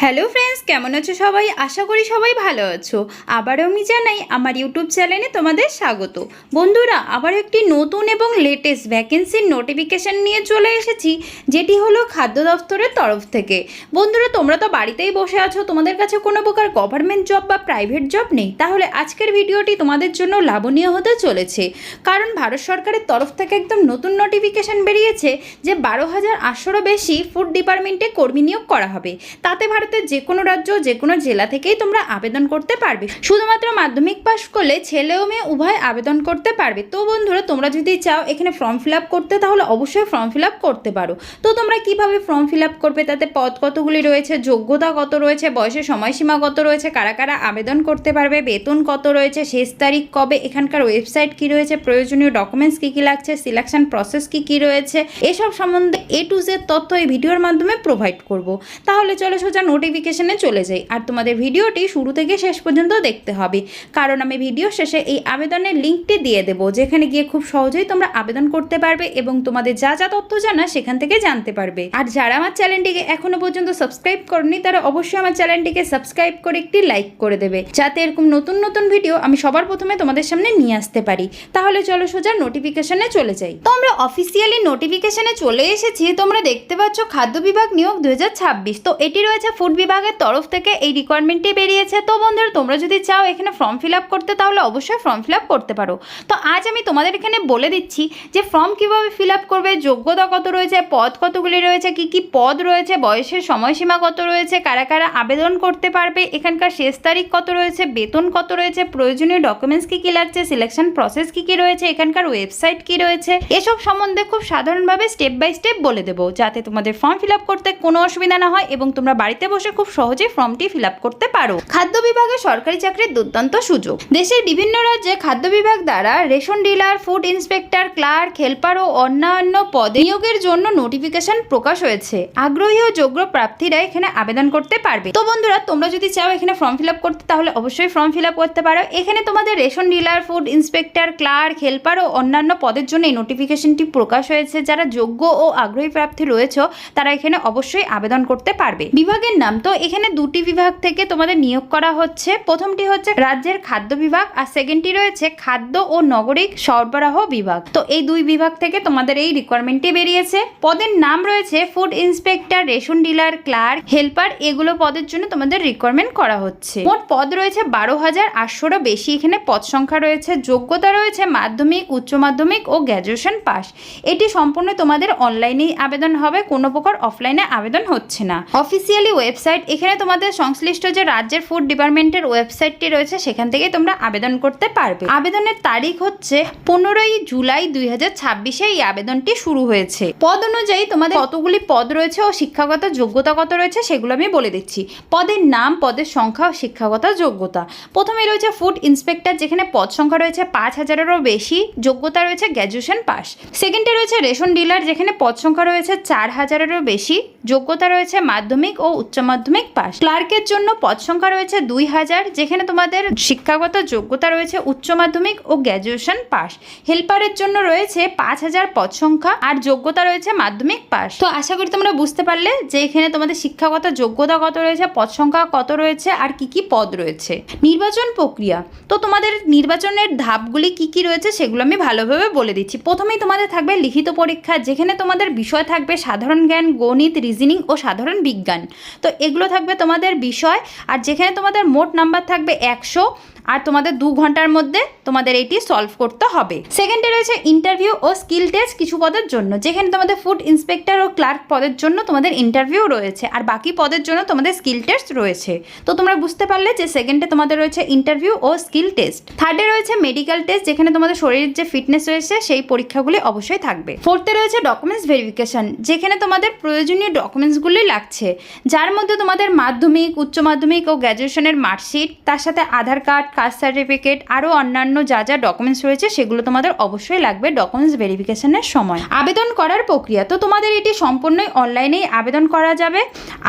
Hello friends, কেমন আছো সবাই? আশা করি সবাই ভালো আছো। আবারও আমি জানাই আমার ইউটিউব চ্যানেলে তোমাদের স্বাগত। বন্ধুরা, আবার একটি নতুন এবং লেটেস্ট ভ্যাকেন্সির নোটিফিকেশান নিয়ে চলে এসেছি, যেটি হলো খাদ্য দফতরের তরফ থেকে। বন্ধুরা, তোমরা তো বাড়িতেই বসে আছো, তোমাদের কাছে কোনো প্রকার গভর্নমেন্ট জব বা প্রাইভেট জব নেই, তাহলে আজকের ভিডিওটি তোমাদের জন্য লাভনীয় হতে চলেছে। কারণ ভারত সরকারের তরফ থেকে একদম নতুন নোটিফিকেশান বেরিয়েছে যে 12,800 বেশি ফুড ডিপার্টমেন্টে কর্মী নিয়োগ করা হবে। তাতে ভারতের যে কোনো রাজ্য, যে কোনো জেলা থেকেই তোমরা আবেদন করতে পারবে। শুধুমাত্র মাধ্যমিক পাশ করলে ছেলে ও মেয়ে উভয় আবেদন করতে পারবে। তো বন্ধুরা, তোমরা যদি চাও এখানে ফর্ম ফিল আপ করতে, তাহলে অবশ্যই ফর্ম ফিল আপ করতে পারো। তো তোমরা কিভাবে ফর্ম ফিল আপ করবে, তাতে পদ কতগুলি রয়েছে, যোগ্যতা কত রয়েছে, বয়সের সময়সীমা কত রয়েছে, কারা কারা আবেদন করতে পারবে, বেতন কত রয়েছে, শেষ তারিখ কবে, এখানকার ওয়েবসাইট কি রয়েছে, প্রয়োজনীয় ডকুমেন্টস কি কি লাগছে, সিলেকশন প্রসেস কি কি রয়েছে, এসব সম্বন্ধে A to Z তথ্য এই ভিডিওর মাধ্যমে প্রোভাইড করব। তাহলে চলো সোজা নোটিফিকেশনে চলে যাই। আর তোমাদের ভিডিওটি শুরু থেকে শেষ পর্যন্ত দেখতে হবে, কারণ আমি ভিডিও শেষে এই আবেদনের লিঙ্কটি দিয়ে দেবো, যেখানে গিয়ে খুব সহজেই তোমরা আবেদন করতে পারবে এবং তোমাদের যা যা তথ্য জানা সেখান থেকে জানতে পারবে। আর যারা আমার চ্যানেলটিকে এখনো পর্যন্ত সাবস্ক্রাইব করনি, তারা অবশ্যই আমার চ্যানেলটিকে সাবস্ক্রাইব করে একটি লাইক করে দেবে, যাতে এরকম নতুন নতুন ভিডিও আমি সবার প্রথমে তোমাদের সামনে নিয়ে আসতে পারি। তাহলে চলো সোজা নোটিফিকেশনে চলে যাই। তো আমরা অফিসিয়ালি নোটিফিকেশনে চলে এসেছি। তোমরা দেখতে পাচ্ছ খাদ্য বিভাগ নিয়োগ 2026। তো এটি রয়েছে ফুড বিভাগের তরফ থেকে এই রিকোয়ারমেন্টটি বেরিয়েছে। তো বন্ধুরা, তোমরা যদি চাও এখানে ফর্ম ফিল আপ করতে, তাহলে অবশ্যই ফর্ম ফিল আপ করতে পারো। তো আজ আমি তোমাদের এখানে বলে দিচ্ছি যে ফর্ম কিভাবে ফিল আপ করবে, যোগ্যতা কত রয়েছে, পদ কতগুলি রয়েছে, কি কি পদ রয়েছে, বয়সের সময়সীমা কত রয়েছে, কারা কারা আবেদন করতে পারবে, এখানকার শেষ তারিখ কত রয়েছে, বেতন কত রয়েছে, প্রয়োজনীয় ডকুমেন্টস কি কি লাগছে, সিলেকশন প্রসেস কি কি রয়েছে, এখানকার ওয়েবসাইট কি রয়েছে, এসব সম্বন্ধে খুব সাধারণভাবে স্টেপ বাই স্টেপ বলে দেবো, যাতে তোমাদের ফর্ম ফিল আপ করতে কোনো অসুবিধা না হয় এবং তোমরা বাড়িতে বসে খুব সহজে ফর্মটি ফিল আপ করতে পারো। খাদ্য বিভাগে সরকারি চাকরির দুর্দান্ত সুযোগ। দেশের বিভিন্ন রাজ্যে খাদ্য বিভাগ দ্বারা ration dealer, food inspector, clerk, helper ও অন্যান্য পদে নিয়োগের জন্য নোটিফিকেশন প্রকাশ হয়েছে। আগ্রহী ও যোগ্য প্রার্থীরা এখানে আবেদন করতে পারবে। তো বন্ধুরা, তোমরা যদি চাও এখানে ফর্ম ফিল আপ করতে, তাহলে অবশ্যই ফর্ম ফিল আপ করতে পারো। এখানে তোমাদের ration dealer, food inspector, clerk, helper ও অন্যান্য পদের জন্য এই নোটিফিকেশনটি প্রকাশ হয়েছে। যারা যোগ্য ও আগ্রহী প্রার্থী রয়েছে, তারা এখানে অবশ্যই আবেদন করতে পারবে। বিভাগের নাম, তো এখানে দুটি বিভাগ থেকে তোমাদের নিয়োগ করা হচ্ছে। প্রথমটি হচ্ছে রাজ্যের খাদ্য বিভাগ, আর সেকেন্ডটি রয়েছে খাদ্য ও নাগরিক সরবরাহ বিভাগ। তো এই দুই বিভাগ থেকে তোমাদের এই রিকোয়ারমেন্টটি বেরিয়েছে। পদের নাম রয়েছে food inspector, ration dealer, clerk, helper, এগুলো পদের জন্য তোমাদের রিকোয়ারমেন্ট করা হচ্ছে। মোট পদ রয়েছে 12,800 বেশি। এখানে পদ সংখ্যা রয়েছে। যোগ্যতা রয়েছে মাধ্যমিক, উচ্চ মাধ্যমিক ও গ্র্যাজুয়েশন পাস। এটি সম্পূর্ণ তোমাদের অনলাইনেই আবেদন হবে, কোনো প্রকার অফলাইনে আবেদন হচ্ছে না। অফিসিয়ালি ওয়েবসাইট, এখানে তোমাদের সংশ্লিষ্ট যে রাজ্যের ফুড ডিপার্টমেন্টের ওয়েবসাইটটি রয়েছে, সেখান থেকে তোমরা আবেদন করতে পারবে। আবেদনের তারিখ হচ্ছে 15 জুলাই 2026। এই আবেদনটি শুরু হয়েছে। পদ অনুযায়ী তোমাদের কতগুলি পদ রয়েছে ও শিক্ষাগত যোগ্যতা কত রয়েছে সেগুলো আমি বলে দিচ্ছি। পদের নাম, পদের সংখ্যা ও শিক্ষাগত যোগ্যতা। প্রথমে রয়েছে ফুড ইন্সপেক্টর, যেখানে পদ সংখ্যা রয়েছে 5,000-এরও বেশি, যোগ্যতা রয়েছে গ্র্যাজুয়েশন পাস। সেকেন্ডে রয়েছে রেশন ডিলার, যেখানে পদ সংখ্যা রয়েছে 4,000-এরও বেশি, যোগ্যতা রয়েছে মাধ্যমিক ও উচ্চ মাধ্যমিক পাস। ক্লার্কের জন্য পদ সংখ্যা রয়েছে 2,000, যেখানে তোমাদের শিক্ষাগত যোগ্যতা রয়েছে উচ্চ মাধ্যমিক ও গ্র্যাজুয়েশন পাস। হেল্পারের জন্য রয়েছে 5,000 পদ সংখ্যা, আর যোগ্যতা রয়েছে মাধ্যমিক পাস। তো আশা করি তোমরা বুঝতে পারলে যে এখানে তোমাদের শিক্ষাগত যোগ্যতা কত রয়েছে, পদ সংখ্যা কত রয়েছে, আর কি কি পদ রয়েছে। নির্বাচন প্রক্রিয়া, তো তোমাদের নির্বাচনের ধাপগুলি কি কি রয়েছে সেগুলো আমি ভালোভাবে বলে দিচ্ছি। প্রথমেই তোমাদের থাকবে লিখিত পরীক্ষা, যেখানে তোমাদের বিষয় থাকবে সাধারণ জ্ঞান, গণিত, রিজনিং ও সাধারণ বিজ্ঞান। তো এগুলো থাকবে তোমাদের বিষয়, আর যেখানে তোমাদের মোট নাম্বার থাকবে 100, আর তোমাদের 2 ঘন্টার মধ্যে তোমাদের এটি সলভ করতে হবে। সেকেন্ডে রয়েছে ইন্টারভিউ ও স্কিল টেস্ট কিছু পদের জন্য, যেখানে তোমাদের ফুড ইন্সপেক্টর ও ক্লার্ক পদের জন্য তোমাদের ইন্টারভিউ রয়েছে, আর বাকি পদের জন্য তোমাদের স্কিল টেস্ট রয়েছে। তো তোমরা বুঝতে পারলে যে সেকেন্ডে তোমাদের রয়েছে ইন্টারভিউ ও স্কিল টেস্ট। থার্ডে রয়েছে মেডিকেল টেস্ট, যেখানে তোমাদের শরীরের যে ফিটনেস রয়েছে সেই পরীক্ষাগুলি অবশ্যই থাকবে। ফোর্থে রয়েছে ডকুমেন্টস ভেরিফিকেশন, যেখানে তোমাদের প্রয়োজনীয় ডকুমেন্টসগুলি লাগছে, যার মধ্যে তোমাদের মাধ্যমিক, উচ্চ মাধ্যমিক ও গ্র্যাজুয়েশনের মার্কশিট, তার সাথে আধার কার্ড, কাস্ট সার্টিফিকেট, আরও অন্যান্য যা যা ডকুমেন্টস রয়েছে সেগুলো তোমাদের অবশ্যই লাগবে ডকুমেন্টস ভেরিফিকেশনের সময়। আবেদন করার প্রক্রিয়া তো তোমাদের এটি সম্পূর্ণই অনলাইনেই আবেদন করা যাবে।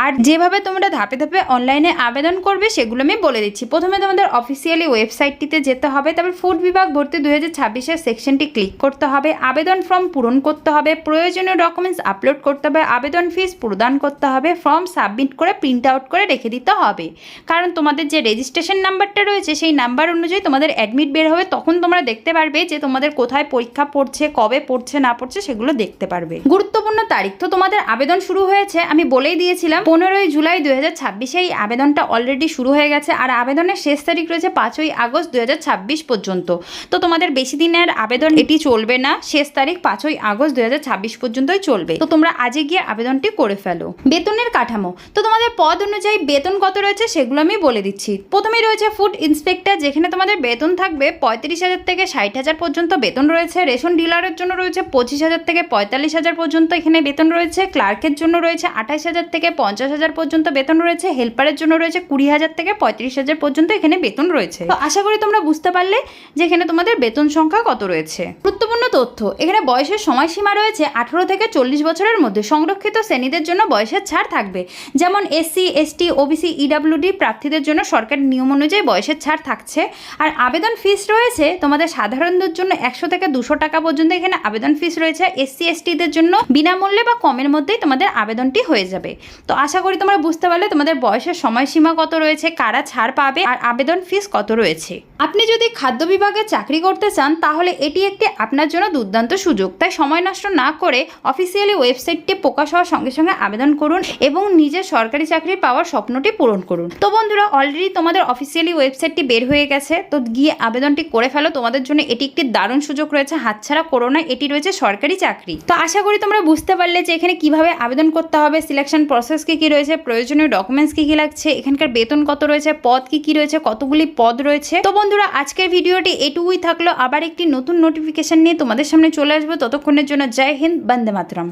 আর যেভাবে তোমরা ধাপে ধাপে অনলাইনে আবেদন করবে সেগুলো আমি বলে দিচ্ছি। প্রথমে তোমাদের অফিসিয়ালি ওয়েবসাইটটিতে যেতে হবে, তারপর ফুড বিভাগ ভর্তি 2026-এর সেকশনটি ক্লিক করতে হবে, আবেদন ফর্ম পূরণ করতে হবে, প্রয়োজনীয় ডকুমেন্টস আপলোড করতে হবে, আবেদন ফিস প্রদান করতে হবে, ফর্ম সাবমিট করে প্রিন্ট আউট করে রেখে দিতে হবে। কারণ তোমাদের যে রেজিস্ট্রেশন নাম্বারটা রয়েছে সেই নাম্বার অনুযায়ী তোমাদের অ্যাডমিট বের হবে, তখন তোমরা দেখতে পারবে যে তোমাদের কোথায় পরীক্ষা পড়ছে, কবে পড়ছে না পড়ছে সেগুলো দেখতে পারবে। গুরুত্বপূর্ণ তারিখ তো তোমাদের আবেদন শুরু হয়েছে, আমি বলেই দিয়েছিলাম 15ই জুলাই 2026 এই আবেদনটা অলরেডি শুরু হয়ে গেছে। আর আবেদনের শেষ তারিখ রয়েছে 5ই আগস্ট 2026 পর্যন্ত। তো তোমাদের বেশি দিনের আবেদন এটি চলবে না, শেষ তারিখ 5ই আগস্ট 2026 পর্যন্তই চলবে। তো তোমরা আজই গিয়ে আবেদনটি করে ফেলো। বেতনের কাঠামো তো তোমাদের পদ অনুযায়ী বেতন কত রয়েছে সেগুলো আমি বলে দিচ্ছি। প্রথমেই রয়েছে ফুড ইন্সপেক্টর, যেখানে তোমাদের বেতন থাকবে 35,000 থেকে 60,000 পর্যন্ত বেতন রয়েছে। রেশন ডিলারের জন্য রয়েছে 25,000 থেকে 45,000 পর্যন্ত এখানে বেতন রয়েছে। ক্লার্কের জন্য রয়েছে 28,000 থেকে 50,000 পর্যন্ত বেতন রয়েছে। হেল্পারের জন্য রয়েছে 20,000 থেকে 35,000 পর্যন্ত এখানে বেতন রয়েছে। তো আশা করি তোমরা বুঝতে পারলে যে এখানে তোমাদের বেতন সংখ্যা কত রয়েছে। গুরুত্বপূর্ণ তথ্য, এখানে বয়সের সময়সীমা রয়েছে 18 থেকে 40 বছরের মধ্যে। সংরক্ষিত শ্রেণীদের জন্য বয়সের ছাড় থাকবে, যেমন SC ST OBC EWD প্রার্থীদের জন্য সরকারি নিয়ম অনুযায়ী বয়সের ছাড় থাকছে। আর আবেদন ফিস রয়েছে তোমাদের সাধারণদের জন্য 100 থেকে 200 টাকা পর্যন্ত এখানে আবেদন ফিস রয়েছে। SC STদের জন্য বিনামূল্যে বা কমের মধ্যেই তোমাদের আবেদনটি হয়ে যাবে। তো আশা করি তোমরা বুঝতে পারলে তোমাদের বয়সের সময়সীমা কত রয়েছে, কারা ছাড় পাবে আর আবেদন ফিস কত রয়েছে। আপনি যদি খাদ্য বিভাগে চাকরি করতে চান তাহলে এটি একটি আপনার জন্য দুর্দান্ত সুযোগ। তাই সময় নষ্ট না করে অফিসিয়ালি ওয়েবসাইটটি প্রকাশ হওয়ার সঙ্গে সঙ্গে আবেদন করুন এবং নিজের সরকারি চাকরি পাওয়ার স্বপ্নটি পূরণ করুন। তো বন্ধুরা, অলরেডি তোমাদের অফিসিয়ালি ওয়েবসাইটটি বের হয়ে গেছে, তো গিয়ে আবেদনটি করে ফেলো। তোমাদের জন্য এটি একটি দারুণ সুযোগ রয়েছে, হাতছাড়া করো না, এটি রয়েছে সরকারি চাকরি। তো আশা করি তোমরা বুঝতে পারলে যে এখানে কিভাবে আবেদন করতে হবে, সিলেকশন প্রসেস কি রয়েছে, প্রয়োজনীয় ডকুমেন্টস কি লাগছে, এখানকার বেতন কত রয়েছে, পদ কি রয়েছে, কতগুলি পদ রয়েছে। তো বন্ধুরা, আজকের ভিডিওটি এটুকুই থাকলো। আবার একটি নতুন নোটিফিকেশন নিয়ে তোমাদের সামনে চলে আসবো। ততক্ষণের জন্য জয় হিন্দ, বন্দে মাতরম।